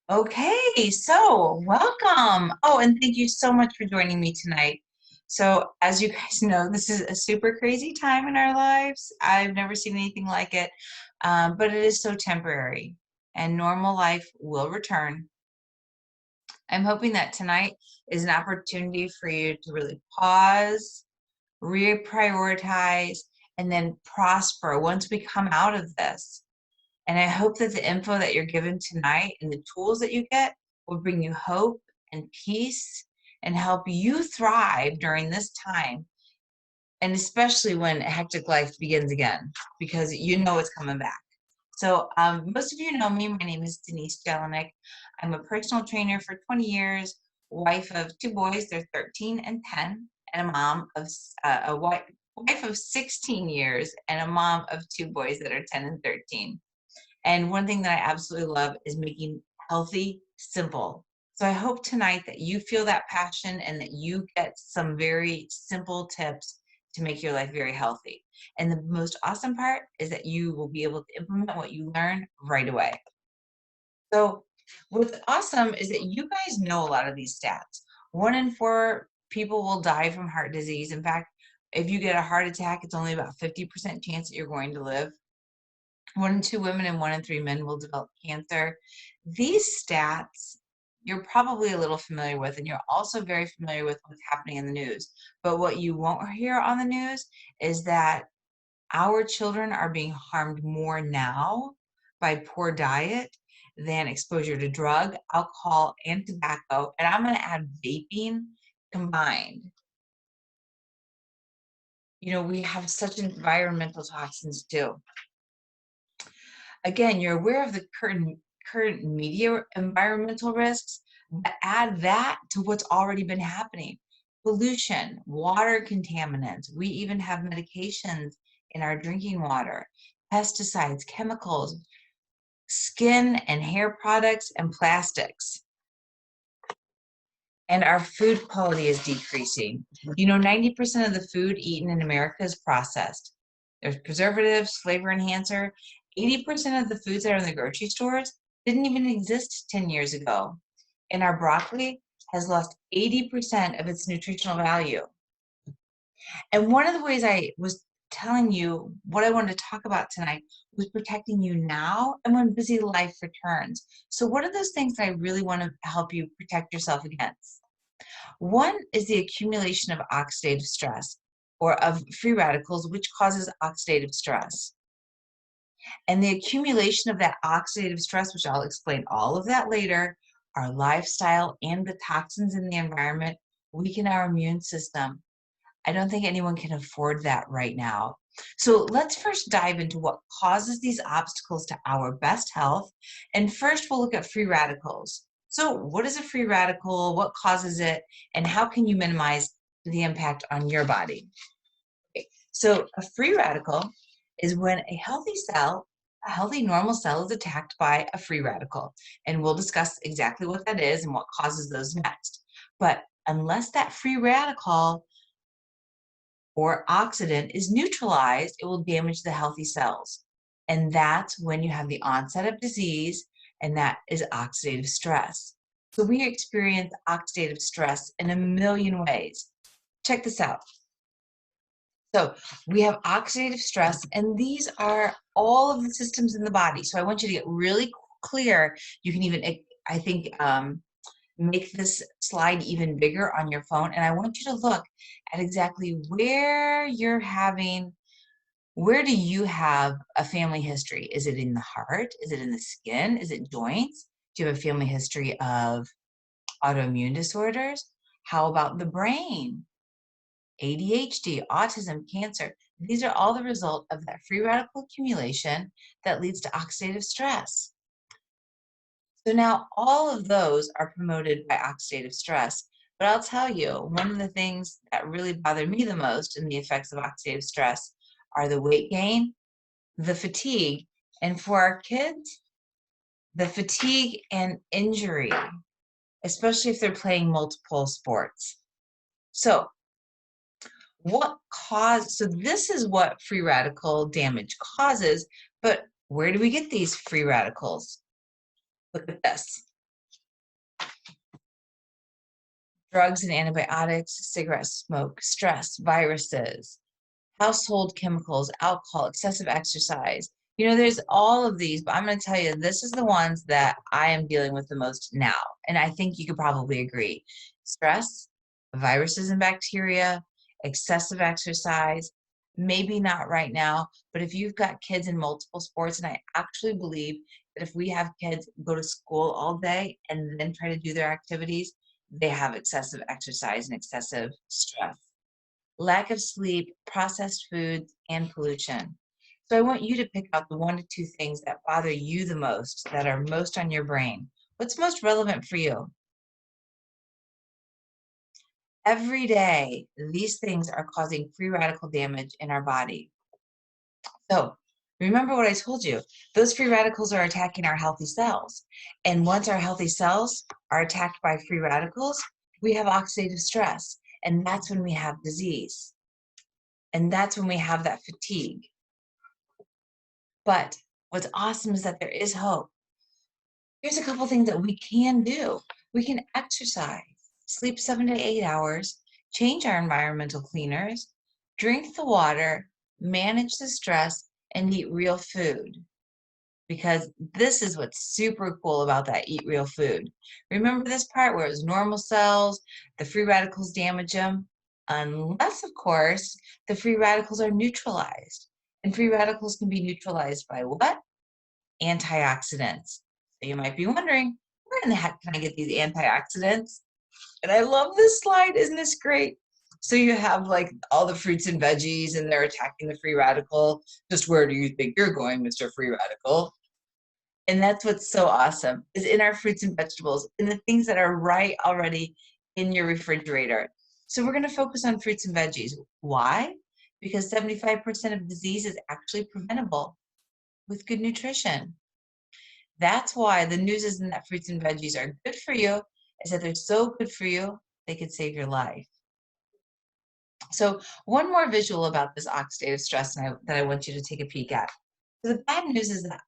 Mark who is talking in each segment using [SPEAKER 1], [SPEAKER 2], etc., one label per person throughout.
[SPEAKER 1] Okay, so welcome. Oh, and thank you so much for joining me tonight. So, as you guys know, this is a super crazy time in our lives. I've never seen anything like it, but it is so temporary, and normal life will return. I'm hoping that tonight is an opportunity for you to really pause, reprioritize, and then prosper once we come out of this. And I hope that the info that you're given tonight and the tools that you get will bring you hope and peace and help you thrive during this time. And especially when a hectic life begins again, because you know it's coming back. So, most of you know me. My name is Denise Jelinek. I'm a personal trainer for 20 years, wife of two boys, they're 13 and 10, and a mom of wife of 16 years, and a mom of two boys that are 10 and 13. And one thing that I absolutely love is making healthy simple. So I hope tonight that you feel that passion and that you get some very simple tips to make your life very healthy. And the most awesome part is that you will be able to implement what you learn right away. So what's awesome is that you guys know a lot of these stats. 1 in 4 people will die from heart disease. In fact, if you get a heart attack, it's only about 50% chance that you're going to live. 1 in 2 women and 1 in 3 men will develop cancer. These stats you're probably a little familiar with, and you're also very familiar with what's happening in the news. But what you won't hear on the news is that our children are being harmed more now by poor diet than exposure to drug, alcohol, and tobacco. And I'm going to add vaping combined. We have such environmental toxins too. Again, you're aware of the current media environmental risks, but add that to what's already been happening. Pollution, water contaminants. We even have medications in our drinking water, pesticides, chemicals, skin and hair products, and plastics. And our food quality is decreasing. 90% of the food eaten in America is processed. There's preservatives, flavor enhancer. 80% of the foods that are in the grocery stores didn't even exist 10 years ago. And our broccoli has lost 80% of its nutritional value. And one of the ways I was telling you what I wanted to talk about tonight was protecting you now and when busy life returns. So, what are those things that I really want to help you protect yourself against? One is the accumulation of oxidative stress or of free radicals, which causes oxidative stress. And the accumulation of that oxidative stress, which I'll explain all of that later, our lifestyle and the toxins in the environment weaken our immune system. I don't think anyone can afford that right now. So let's first dive into what causes these obstacles to our best health. And first, we'll look at free radicals. So, what is a free radical? What causes it? And how can you minimize the impact on your body? Okay. So, a free radical is when a healthy normal cell, is attacked by a free radical. And we'll discuss exactly what that is and what causes those next. But unless that free radical or oxidant is neutralized, it will damage the healthy cells. And that's when you have the onset of disease, and that is oxidative stress. So we experience oxidative stress in a million ways. Check this out. So we have oxidative stress, and these are all of the systems in the body. So I want you to get really clear. You can even, I think, make this slide even bigger on your phone. And I want you to look at exactly where where do you have a family history? Is it in the heart? Is it in the skin? Is it joints? Do you have a family history of autoimmune disorders? How about the brain? ADHD, autism, cancer. These are all the result of that free radical accumulation that leads to oxidative stress. So now all of those are promoted by oxidative stress. But I'll tell you, one of the things that really bother me the most in the effects of oxidative stress are the weight gain, the fatigue, and for our kids, the fatigue and injury, especially if they're playing multiple sports. So this is what free radical damage causes, but where do we get these free radicals? Look at this. drugs and antibiotics, cigarette smoke, stress, viruses, household chemicals, alcohol, excessive exercise. There's all of these, but I'm going to tell you, this is the ones that I am dealing with the most now. And I think you could probably agree. Stress, viruses and bacteria, excessive exercise, maybe not right now, but if you've got kids in multiple sports, and I actually believe that if we have kids go to school all day and then try to do their activities, they have excessive exercise and excessive stress. Lack of sleep, processed foods, and pollution. So I want you to pick out the 1 to 2 things that bother you the most, that are most on your brain. What's most relevant for you? Every day, these things are causing free radical damage in our body. So remember what I told you. Those free radicals are attacking our healthy cells. And once our healthy cells are attacked by free radicals, we have oxidative stress. And that's when we have disease. And that's when we have that fatigue. But what's awesome is that there is hope. Here's a couple things that we can do. We can exercise, sleep 7 to 8 hours, change our environmental cleaners, drink the water, manage the stress, and eat real food. Because this is what's super cool about that eat real food. Remember this part where it's normal cells, the free radicals damage them? Unless, of course, the free radicals are neutralized. And free radicals can be neutralized by what? Antioxidants. So you might be wondering, where in the heck can I get these antioxidants? And I love this slide. Isn't this great? So you have like all the fruits and veggies and they're attacking the free radical. Just where do you think you're going, Mr. Free Radical? And that's what's so awesome, is in our fruits and vegetables and the things that are right already in your refrigerator. So we're going to focus on fruits and veggies. Why? Because 75% of disease is actually preventable with good nutrition. That's why the news isn't that fruits and veggies are good for you, is that they're so good for you, they could save your life. So one more visual about this oxidative stress that I want you to take a peek at. So the bad news is that,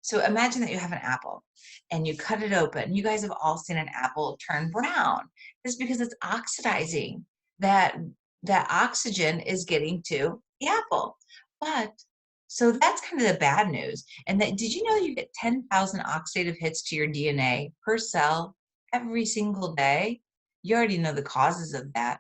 [SPEAKER 1] so imagine that you have an apple and you cut it open. You guys have all seen an apple turn brown. It's because it's oxidizing. That oxygen is getting to the apple. But so that's kind of the bad news. And that, did you know you get 10,000 oxidative hits to your DNA per cell every single day? You already know the causes of that.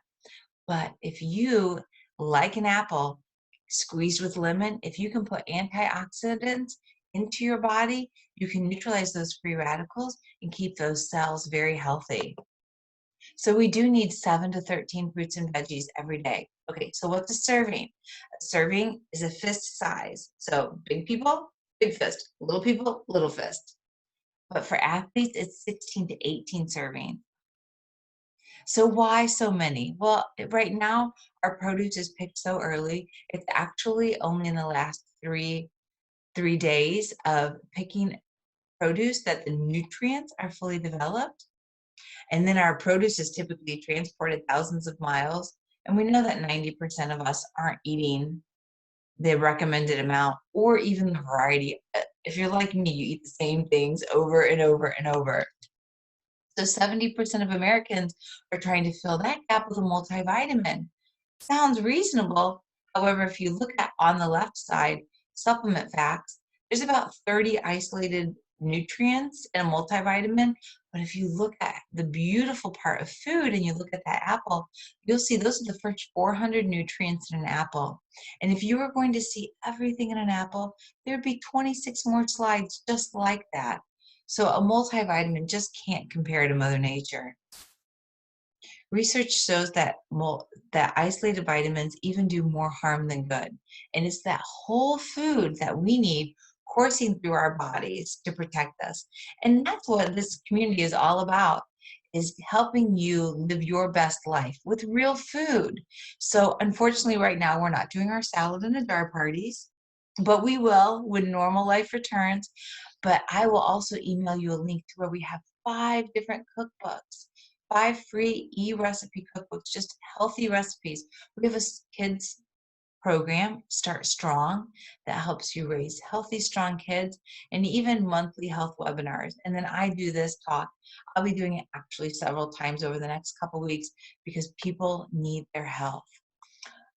[SPEAKER 1] But if you, like an apple, squeezed with lemon, if you can put antioxidants into your body, you can neutralize those free radicals and keep those cells very healthy. So we do need 7 to 13 fruits and veggies every day. Okay, so what's a serving? A serving is a fist size. So big people, big fist. Little people, little fist. But for athletes, it's 16 to 18 servings. So why so many? Well, right now, our produce is picked so early. It's actually only in the last three days of picking produce that the nutrients are fully developed. And then our produce is typically transported thousands of miles. And we know that 90% of us aren't eating the recommended amount or even the variety. If you're like me, you eat the same things over and over and over. So 70% of Americans are trying to fill that gap with a multivitamin. Sounds reasonable. However, if you look at on the left side, supplement facts, there's about 30 isolated nutrients in a multivitamin. But if you look at the beautiful part of food and you look at that apple, you'll see those are the first 400 nutrients in an apple. And if you were going to see everything in an apple, there'd be 26 more slides just like that. So a multivitamin just can't compare to Mother Nature. Research shows that isolated vitamins even do more harm than good. And it's that whole food that we need coursing through our bodies to protect us. And that's what this community is all about, is helping you live your best life with real food. So unfortunately, right now, we're not doing our salad in a jar parties, but we will when normal life returns. But I will also email you a link to where we have 5 different cookbooks, 5 free e-recipe cookbooks, just healthy recipes. We have a kids program, Start Strong, that helps you raise healthy, strong kids, and even monthly health webinars. And then I do this talk. I'll be doing it actually several times over the next couple weeks because people need their health.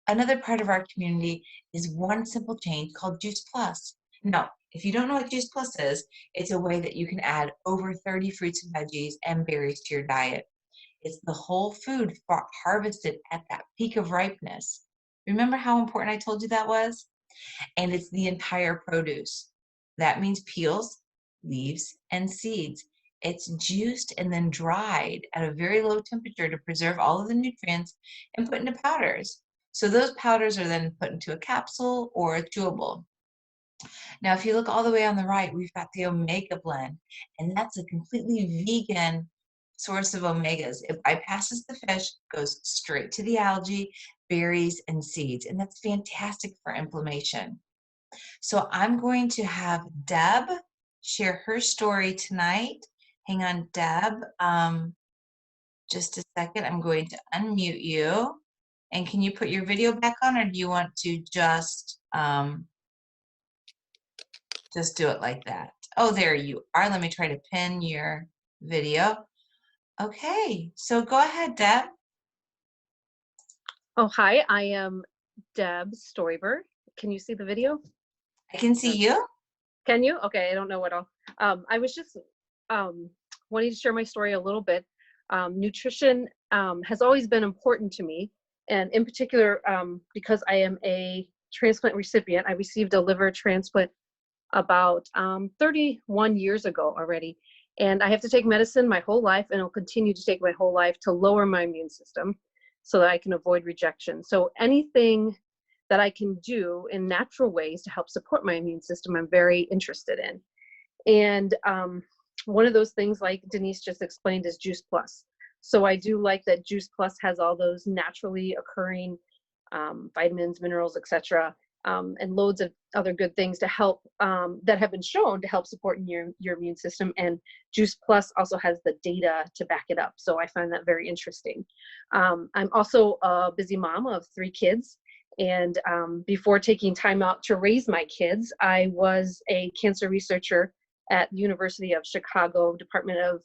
[SPEAKER 1] Another part of our community is one simple change called Juice Plus. Now, if you don't know what Juice Plus is, it's a way that you can add over 30 fruits and veggies and berries to your diet. It's the whole food harvested at that peak of ripeness. Remember how important I told you that was? And it's the entire produce. That means peels, leaves, and seeds. It's juiced and then dried at a very low temperature to preserve all of the nutrients and put into powders. So those powders are then put into a capsule or a chewable. Now, if you look all the way on the right, we've got the omega blend, and that's a completely vegan source of omegas. It bypasses the fish, goes straight to the algae, berries, and seeds, and that's fantastic for inflammation. So I'm going to have Deb share her story tonight. Hang on, Deb. Just a second. I'm going to unmute you. And can you put your video back on, or do you want to just do it like that? Oh, there you are. Let me try to pin your video. Okay, so go ahead, Deb.
[SPEAKER 2] Oh, hi, I am Deb Stoiber. Can you see the video?
[SPEAKER 1] I can see you.
[SPEAKER 2] Can you? Okay, I don't know what I'll, I was just wanting to share my story a little bit. Nutrition has always been important to me, and in particular, because I am a transplant recipient. I received a liver transplant about 31 years ago already, and I have to take medicine my whole life, and I'll continue to take my whole life to lower my immune system so that I can avoid rejection. So anything that I can do in natural ways to help support my immune system, I'm very interested in. And one of those things, like Denise just explained, is Juice Plus. So I do like that Juice Plus has all those naturally occurring vitamins, minerals, etc., and loads of other good things to help that have been shown to help support your immune system. And Juice Plus also has the data to back it up. So I find that very interesting. I'm also a busy mom of 3 kids. And before taking time out to raise my kids, I was a cancer researcher at the University of Chicago Department of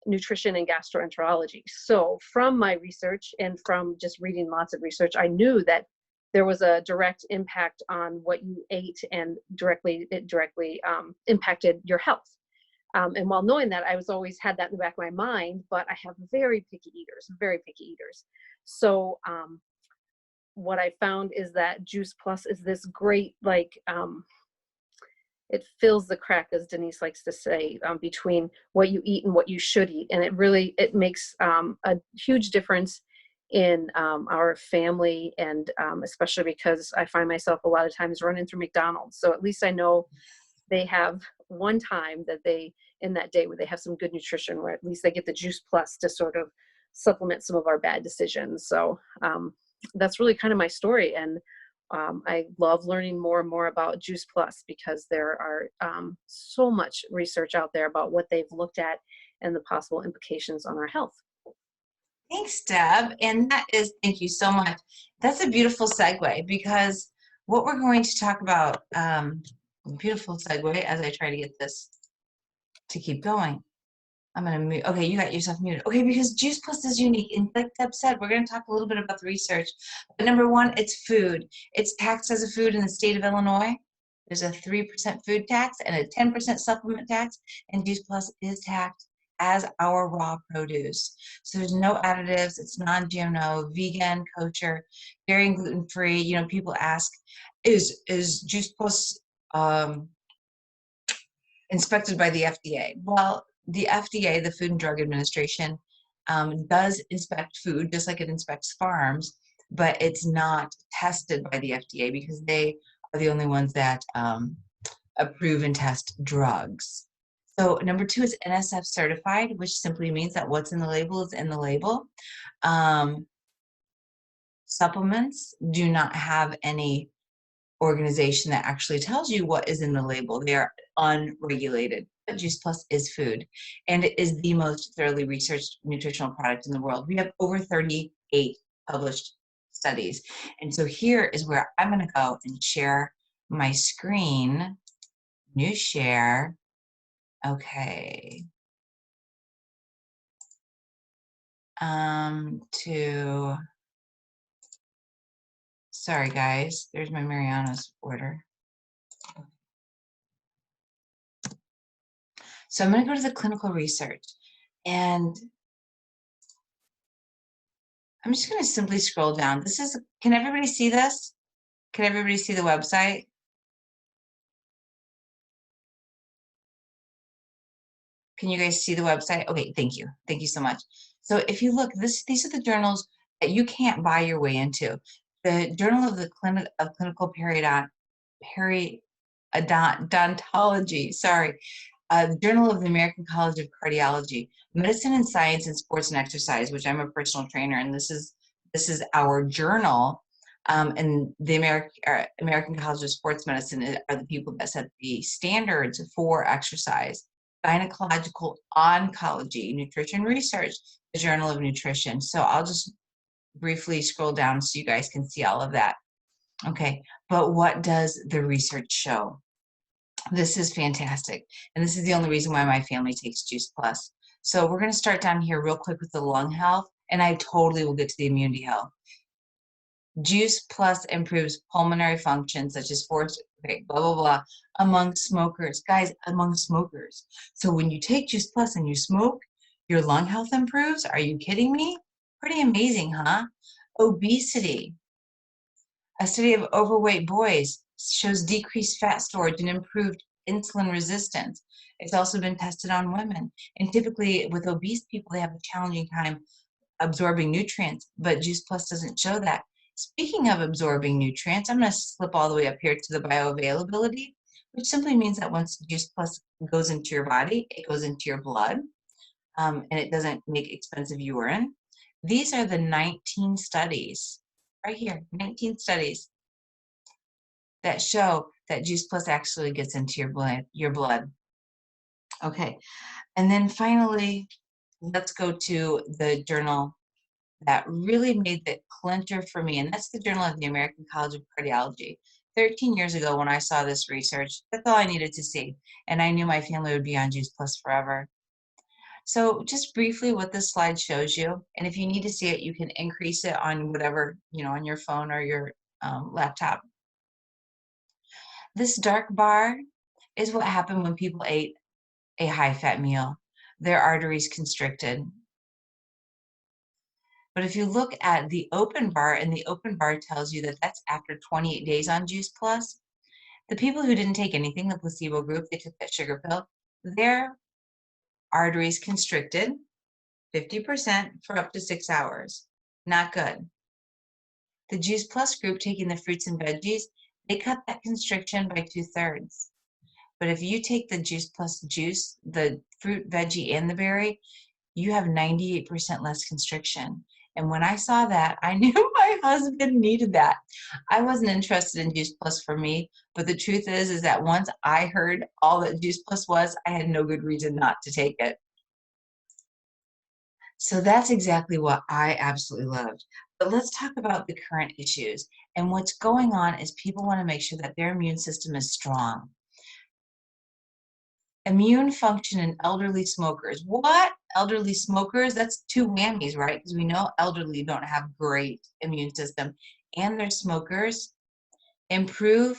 [SPEAKER 2] Nutrition and Gastroenterology. So from my research and from just reading lots of research, I knew that there was a direct impact on what you ate, and it directly impacted your health. And while knowing that, I was always had that in the back of my mind, but I have very picky eaters. So what I found is that Juice Plus is this great, it fills the crack, as Denise likes to say, between what you eat and what you should eat. And it makes a huge difference in our family, and especially because I find myself a lot of times running through McDonald's. So at least I know they have one time that in that day where they have some good nutrition, where at least they get the Juice Plus to sort of supplement some of our bad decisions. So that's really kind of my story. And I love learning more and more about Juice Plus, because there are so much research out there about what they've looked at and the possible implications on our health.
[SPEAKER 1] Thanks, Deb. And thank you so much. That's a beautiful segue, because what we're going to talk about, beautiful segue as I try to get this to keep going. I'm going to mute. Okay, you got yourself muted. Okay, because Juice Plus is unique. And like Deb said, we're going to talk a little bit about the research. But number one, it's food. It's taxed as a food in the state of Illinois. There's a 3% food tax and a 10% supplement tax. And Juice Plus is taxed as our raw produce. So there's no additives. It's non-GMO, vegan, kosher, dairy and gluten-free. You know, people ask, is Juice Plus inspected by the FDA? Well, the FDA, the Food and Drug Administration, does inspect food just like it inspects farms, but it's not tested by the FDA because they are the only ones that approve and test drugs. So number 2 is NSF certified, which simply means that what's in the label is in the label. Supplements do not have any organization that actually tells you what is in the label. They are unregulated. But Juice Plus is food, and it is the most thoroughly researched nutritional product in the world. We have over 38 published studies. And so here is where I'm going to go and share my screen. New share. Okay. Sorry guys, there's my Mariano's order. So I'm going to go to the clinical research, and I'm just going to simply scroll down. Can everybody see this? Can everybody see the website? Can you guys see the website? Okay, thank you. Thank you so much. So if you look, these are the journals that you can't buy your way into. The Journal of the Clinical Periodontology, sorry, Journal of the American College of Cardiology, Medicine and Science and Sports and Exercise, which I'm a personal trainer, and this is our journal. And the American College of Sports Medicine are the people that set the standards for exercise. Gynecological Oncology, Nutrition Research, the Journal of Nutrition. So I'll just briefly scroll down so you guys can see all of that. Okay, but what does the research show? This is fantastic. And this is the only reason why my family takes Juice Plus. So we're going to start down here real quick with the lung health, and I totally will get to the immunity health. Juice Plus improves pulmonary function such as blah, blah, blah, among smokers. Guys, among smokers. So when you take Juice Plus and you smoke, your lung health improves? Are you kidding me? Pretty amazing, huh? Obesity. A study of overweight boys shows decreased fat storage and improved insulin resistance. It's also been tested on women. And typically with obese people, they have a challenging time absorbing nutrients, but Juice Plus doesn't show that. Speaking of absorbing nutrients, I'm going to slip all the way up here to the bioavailability, which simply means that once Juice Plus goes into your body, it goes into your blood, and it doesn't make expensive urine. These are the 19 studies, right here, 19 studies that show that Juice Plus actually gets into your blood. Okay, and then finally, let's go to the journal that really made the clincher for me, and that's the Journal of the American College of Cardiology. 13 years ago when I saw this research, that's all I needed to see, and I knew my family would be on Juice Plus forever. So just briefly what this slide shows you, and if you need to see it, you can increase it on whatever, on your phone or your laptop. This dark bar is what happened when people ate a high-fat meal. Their arteries constricted. But if you look at the open bar, and the open bar tells you that that's after 28 days on Juice Plus, the people who didn't take anything, the placebo group, they took that sugar pill, their arteries constricted 50% for up to 6 hours. Not good. The Juice Plus group taking the fruits and veggies, they cut that constriction by 2/3. But if you take the Juice Plus juice, the fruit, veggie, and the berry, you have 98% less constriction. And when I saw that, I knew my husband needed that. I wasn't interested in Juice Plus for me, but the truth is that once I heard all that Juice Plus was, I had no good reason not to take it. So that's exactly what I absolutely loved. But let's talk about the current issues. And what's going on is people want to make sure that their immune system is strong. Immune function in elderly smokers. What? Elderly smokers? That's two whammies, right? Because we know elderly don't have great immune system. And they're smokers. Improve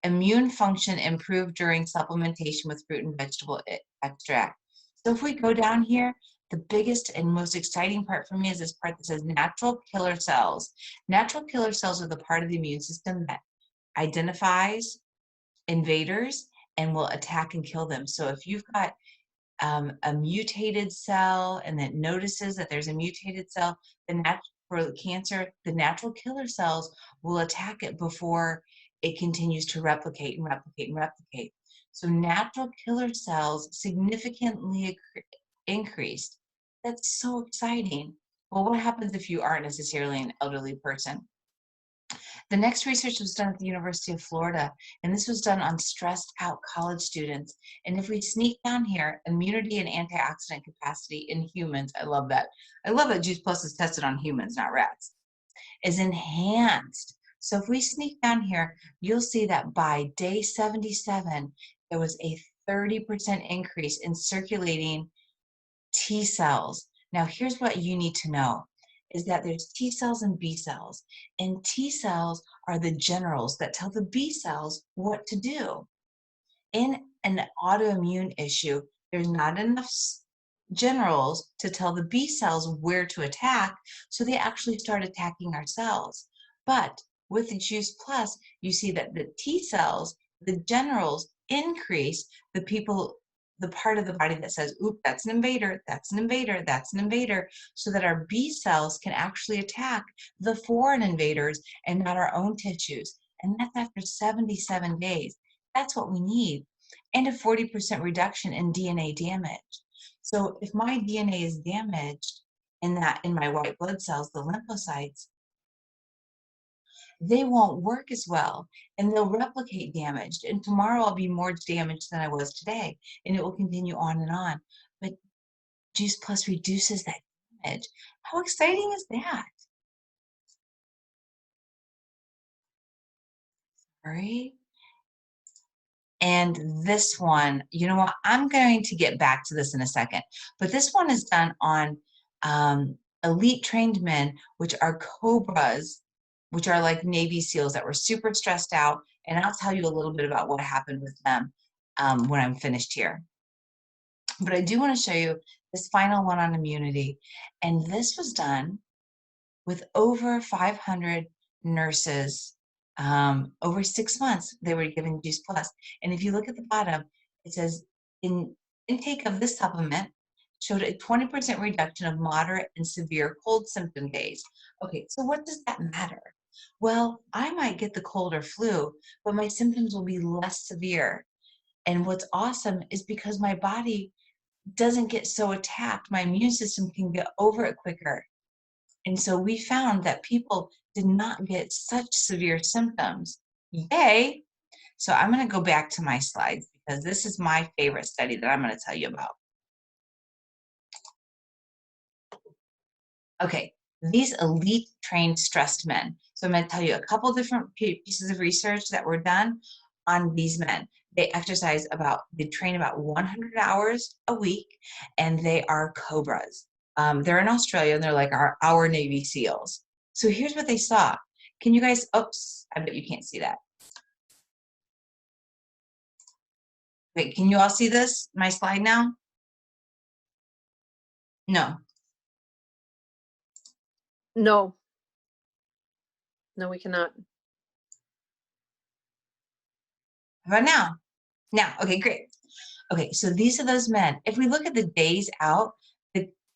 [SPEAKER 1] immune function improved during supplementation with fruit and vegetable extract. So if we go down here, the biggest and most exciting part for me is this part that says natural killer cells. Natural killer cells are the part of the immune system that identifies invaders and will attack and kill them. So if you've got a mutated cell and that notices that there's a mutated cell, for cancer, the natural killer cells will attack it before it continues to replicate and replicate and replicate. So natural killer cells significantly increased. That's so exciting. Well, what happens if you aren't necessarily an elderly person? The next research was done at the University of Florida, and this was done on stressed out college students. And if we sneak down here, immunity and antioxidant capacity in humans, I love that. I love that Juice Plus is tested on humans, not rats, is enhanced. So if we sneak down here, you'll see that by day 77, there was a 30% increase in circulating T cells. Now, here's what you need to know is that there's T cells and B cells, and T cells are the generals that tell the B cells what to do. In an autoimmune issue, there's not enough generals to tell the B cells where to attack, so they actually start attacking our cells. But with the Juice Plus, you see that the T cells, the generals, increase the part of the body that says, oop, that's an invader, that's an invader, that's an invader, so that our B cells can actually attack the foreign invaders and not our own tissues. And that's after 77 days. That's what we need. And a 40% reduction in DNA damage. So if my DNA is damaged in my white blood cells, the lymphocytes, they won't work as well and they'll replicate damaged. And tomorrow I'll be more damaged than I was today. And it will continue on and on. But Juice Plus reduces that damage. How exciting is that? All right. And this one, you know what? I'm going to get back to this in a second. But this one is done on elite trained men, which are cobras, which are like Navy SEALs that were super stressed out. And I'll tell you a little bit about what happened with them when I'm finished here. But I do want to show you this final one on immunity. And this was done with over 500 nurses. Over 6 months, they were given Juice Plus. And if you look at the bottom, it says intake of this supplement showed a 20% reduction of moderate and severe cold symptom days. Okay, so what does that matter? Well, I might get the cold or flu, but my symptoms will be less severe. And what's awesome is because my body doesn't get so attacked, my immune system can get over it quicker. And so we found that people did not get such severe symptoms. Yay! So I'm going to go back to my slides because this is my favorite study that I'm going to tell you about. Okay, these elite trained stressed men. So I'm going to tell you a couple different pieces of research that were done on these men. They train about 100 hours a week, and they are cobras. They're in Australia, and they're like our Navy SEALs. So here's what they saw. Can you guys, oops, I bet you can't see that. Wait, can you all see this, my slide now? No.
[SPEAKER 2] No. No, we cannot.
[SPEAKER 1] How about now? Now, okay, great. Okay, so these are those men. If we look at the days out,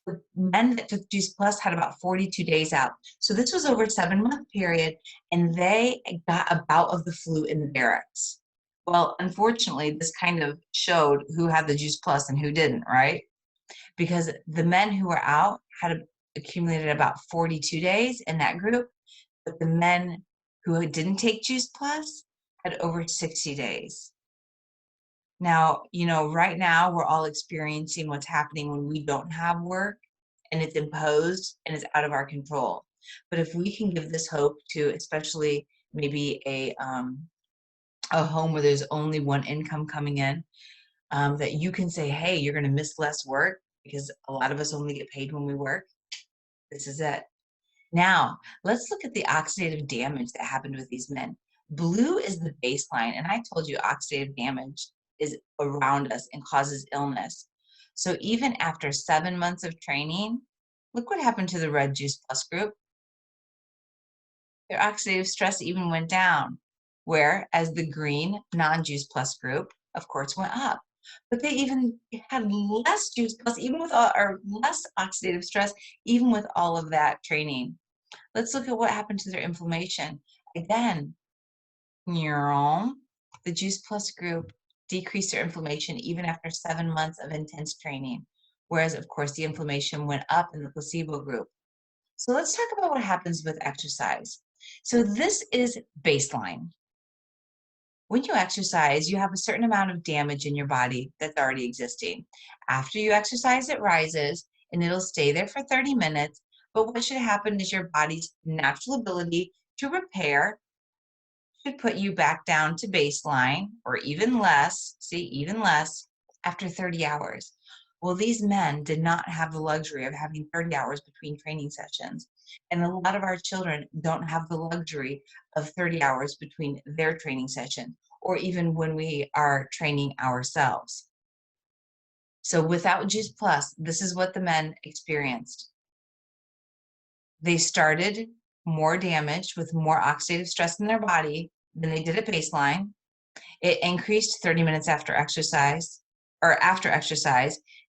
[SPEAKER 1] the men that took Juice Plus had about 42 days out. So this was over a 7-month period, and they got a bout of the flu in the barracks. Well, unfortunately, this kind of showed who had the Juice Plus and who didn't, right? Because the men who were out had accumulated about 42 days in that group, but the men who didn't take Juice Plus had over 60 days. Now, right now we're all experiencing what's happening when we don't have work and it's imposed and it's out of our control. But if we can give this hope to especially maybe a home where there's only one income coming in, that you can say, hey, you're going to miss less work because a lot of us only get paid when we work. This is it. Now, let's look at the oxidative damage that happened with these men. Blue is the baseline, and I told you oxidative damage is around us and causes illness. So even after 7 months of training, look what happened to the Red Juice Plus group. Their oxidative stress even went down, whereas the green non-Juice Plus group, of course, went up. But they even had less Juice Plus, even with less oxidative stress, even with all of that training. Let's look at what happened to their inflammation. Again, the Juice Plus group decreased their inflammation even after 7 months of intense training, whereas, of course, the inflammation went up in the placebo group. So let's talk about what happens with exercise. So this is baseline. When you exercise, you have a certain amount of damage in your body that's already existing. After you exercise, it rises and it'll stay there for 30 minutes. But what should happen is your body's natural ability to repair should put you back down to baseline or even less, see, even less after 30 hours. Well, these men did not have the luxury of having 30 hours between training sessions. And a lot of our children don't have the luxury of 30 hours between their training session or even when we are training ourselves. So without Juice Plus, this is what the men experienced. They started more damaged with more oxidative stress in their body than they did at baseline. It increased 30 minutes after exercise,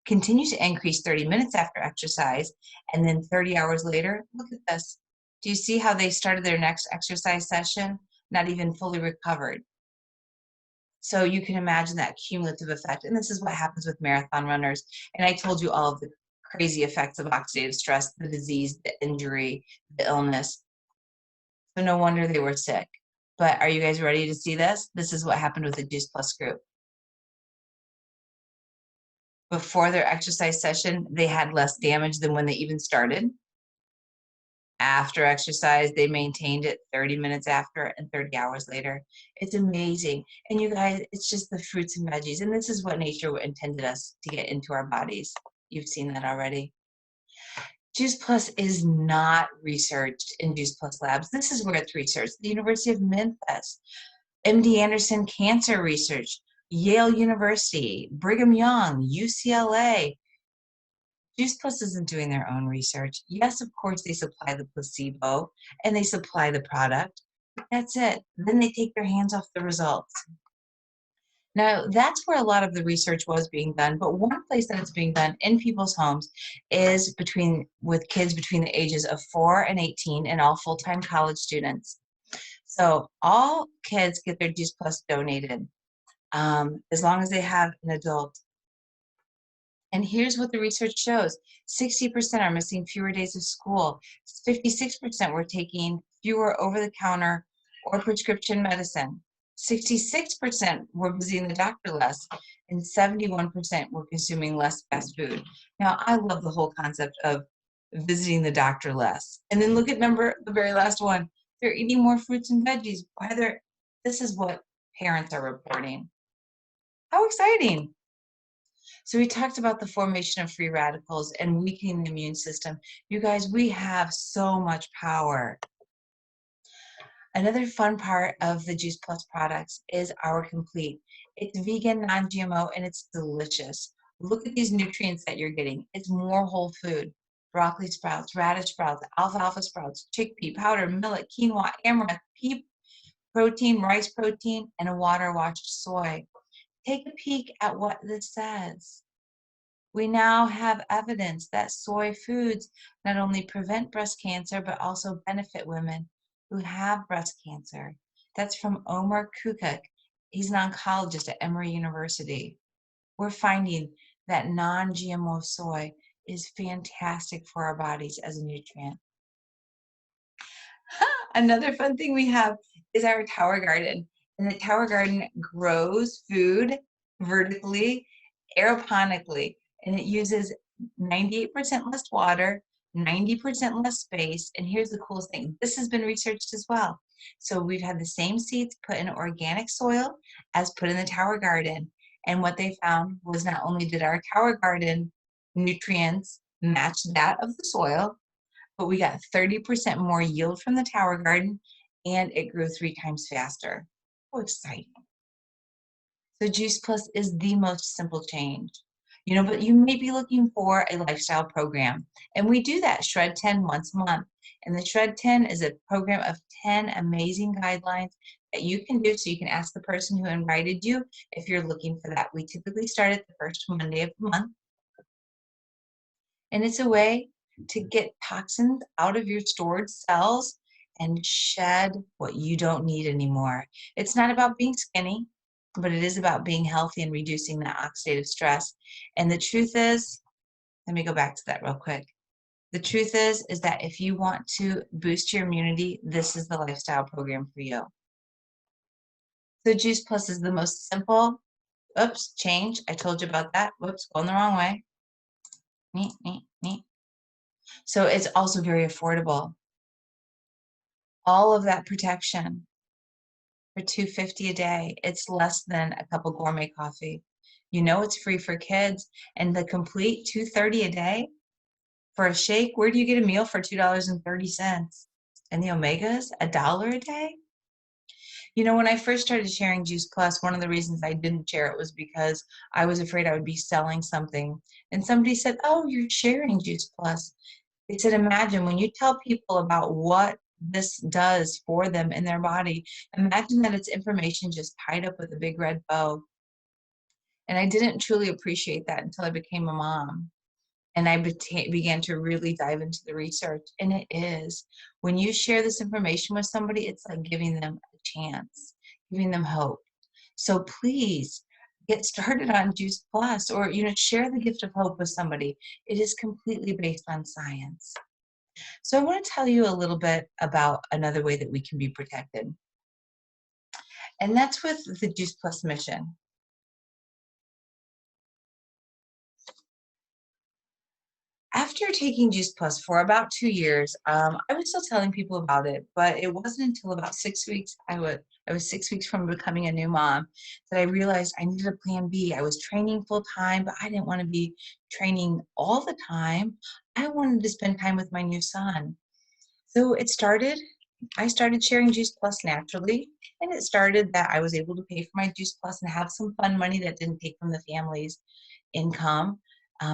[SPEAKER 1] continues to increase 30 minutes after exercise, and then 30 hours later, look at this. Do you see how they started their next exercise session not even fully recovered? So you can imagine that cumulative effect. And this is what happens with marathon runners. And I told you all of the crazy effects of oxidative stress, the disease, the injury, the illness. So no wonder they were sick. But are you guys ready to see this? This is what happened with the Juice Plus group. Before their exercise session, they had less damage than when they even started. After exercise, they maintained it 30 minutes after and 30 hours later. It's amazing. And you guys, it's just the fruits and veggies. And this is what nature intended us to get into our bodies. You've seen that already. Juice Plus is not researched in Juice Plus labs. This is where it's researched. The University of Memphis, MD Anderson Cancer Research, Yale University, Brigham Young, UCLA. Juice Plus isn't doing their own research. Yes, of course, they supply the placebo and they supply the product. That's it. Then they take their hands off the results. Now, that's where a lot of the research was being done, but one place that it's being done in people's homes is with kids between the ages of 4 and 18 and all full-time college students. So all kids get their Juice Plus donated as long as they have an adult. And here's what the research shows. 60% are missing fewer days of school. 56% were taking fewer over-the-counter or prescription medicine. 66% were visiting the doctor less, and 71% were consuming less fast food. Now, I love the whole concept of visiting the doctor less. And then look at the very last one. They're eating more fruits and veggies. This is what parents are reporting. How exciting. So we talked about the formation of free radicals and weakening the immune system. You guys, we have so much power. Another fun part of the Juice Plus products is our Complete. It's vegan, non-GMO, and it's delicious. Look at these nutrients that you're getting. It's more whole food. Broccoli sprouts, radish sprouts, alfalfa sprouts, chickpea, powder, millet, quinoa, amaranth, pea protein, rice protein, and a water-washed soy. Take a peek at what this says. We now have evidence that soy foods not only prevent breast cancer, but also benefit women who have breast cancer. That's from Omar Kukuk. He's an oncologist at Emory University. We're finding that non-GMO soy is fantastic for our bodies as a nutrient. Another fun thing we have is our tower garden. And the tower garden grows food vertically, aeroponically, and it uses 98% less water, 90% less space. And here's the coolest thing. This has been researched as well. So we've had the same seeds put in organic soil as put in the tower garden. And what they found was not only did our tower garden nutrients match that of the soil, but we got 30% more yield from the tower garden, and it grew 3 times faster. So exciting. So Juice Plus is the most simple change. But you may be looking for a lifestyle program. And we do that Shred 10 once a month. And the Shred 10 is a program of 10 amazing guidelines that you can do so you can ask the person who invited you if you're looking for that. We typically start at the first Monday of the month. And it's a way to get toxins out of your stored cells and shed what you don't need anymore. It's not about being skinny, but it is about being healthy and reducing that oxidative stress. And the truth is, let me go back to that real quick. The truth is that if you want to boost your immunity, this is the lifestyle program for you. So Juice Plus is the most simple, oops, change. I told you about that. Whoops, going the wrong way. Neat, neat, neat. So it's also very affordable. All of that protection for $2.50 a day. It's less than a cup of gourmet coffee. You know it's free for kids, and the complete $2.30 a day for a shake. Where do you get a meal for $2.30? And the omegas, $1 a day? You know, when I first started sharing Juice Plus, one of the reasons I didn't share it was because I was afraid I would be selling something. And somebody said, "Oh, you're sharing Juice Plus." They said, "Imagine when you tell people about what this does for them in their body, imagine that it's information just tied up with a big red bow." And I didn't truly appreciate that until I became a mom. And I began to really dive into the research. And it is, when you share this information with somebody, it's like giving them a chance, giving them hope. So please get started on Juice Plus, or share the gift of hope with somebody. It is completely based on science. So I want to tell you a little bit about another way that we can be protected. And that's with the Juice Plus mission. After taking Juice Plus for about 2 years, I was still telling people about it, but it wasn't until about 6 weeks, I was 6 weeks from becoming a new mom, that I realized I needed a plan B. I was training full time, but I didn't want to be training all the time. I wanted to spend time with my new son. So I started sharing Juice Plus naturally, and it started that I was able to pay for my Juice Plus and have some fun money that didn't take from the family's income.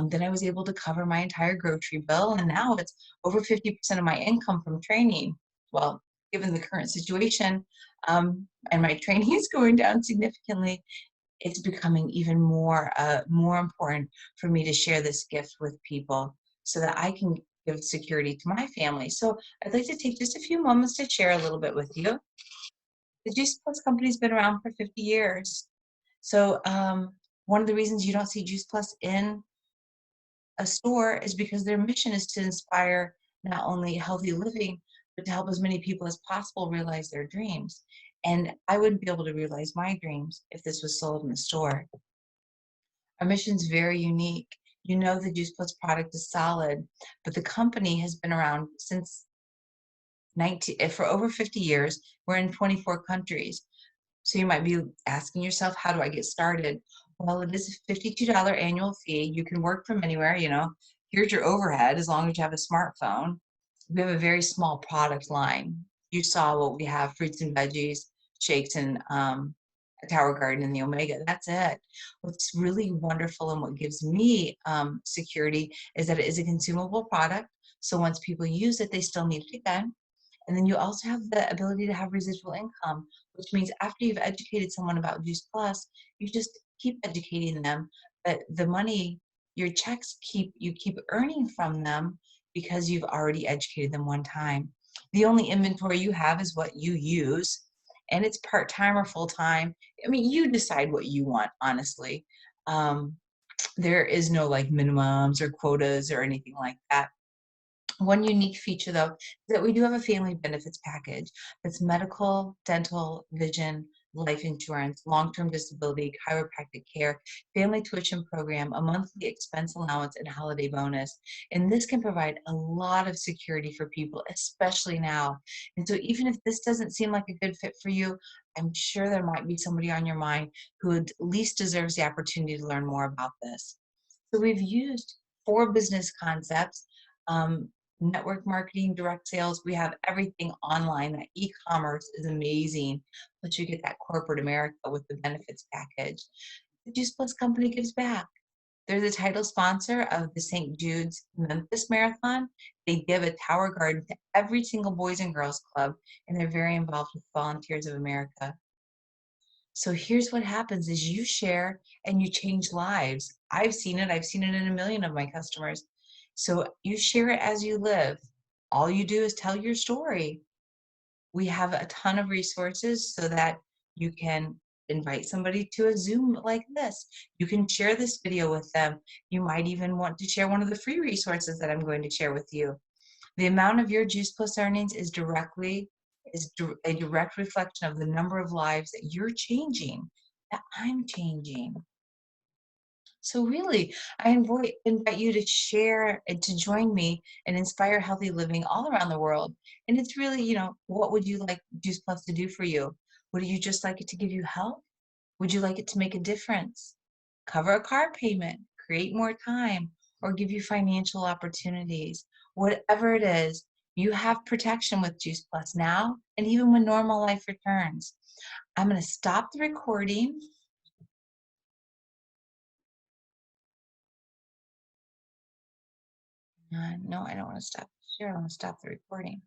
[SPEAKER 1] Then I was able to cover my entire grocery bill, and now it's over 50% of my income from training. Well, given the current situation, and my training is going down significantly, it's becoming even more important for me to share this gift with people so that I can give security to my family. So I'd like to take just a few moments to share a little bit with you. The Juice Plus company's been around for 50 years. So one of the reasons you don't see Juice Plus in a store is because their mission is to inspire not only healthy living, but to help as many people as possible realize their dreams. And I wouldn't be able to realize my dreams if this was sold in a store. Our mission's very unique. You know the Juice Plus product is solid, but the company has been around since for over 50 years. We're in 24 countries. So you might be asking yourself, how do I get started? Well, it is a $52 annual fee. You can work from anywhere, Here's your overhead as long as you have a smartphone. We have a very small product line. You saw what we have: fruits and veggies, shakes, and a Tower Garden and the Omega. That's it. What's really wonderful and what gives me security is that it is a consumable product. So once people use it, they still need it again. And then you also have the ability to have residual income, which means after you've educated someone about Juice Plus, you just keep educating them. But the money, your checks, you keep earning from them because you've already educated them one time. The only inventory you have is what you use, and it's part-time or full-time. I mean, you decide what you want, honestly. There is no like minimums or quotas or anything like that. One unique feature, though, is that we do have a family benefits package that's medical, dental, vision, life insurance, long-term disability, chiropractic care, family tuition program, a monthly expense allowance, and holiday bonus. And this can provide a lot of security for people, especially now. And so even if this doesn't seem like a good fit for you, I'm sure there might be somebody on your mind who at least deserves the opportunity to learn more about this. So we've used 4 business concepts: um, network marketing, direct sales. We have everything online. That e-commerce is amazing, but you get that corporate America with the benefits package. The Juice Plus company gives back. They're the title sponsor of the St. Jude's Memphis Marathon. They give a Tower Garden to every single Boys and Girls Club, and they're very involved with Volunteers of America. So here's what happens is you share and you change lives. I've seen it. I've seen it in a million of my customers. So you share it as you live. All you do is tell your story. We have a ton of resources so that you can invite somebody to a Zoom like this. You can share this video with them. You might even want to share one of the free resources that I'm going to share with you. The amount of your Juice Plus earnings is a direct reflection of the number of lives that you're changing, that I'm changing. So really, I invite you to share and to join me and inspire healthy living all around the world. And it's really, what would you like Juice Plus to do for you? Would you just like it to give you help? Would you like it to make a difference? Cover a car payment, create more time, or give you financial opportunities? Whatever it is, you have protection with Juice Plus now and even when normal life returns. I'm going to stop the recording. No, I don't want to stop. Sure, I want to stop the recording.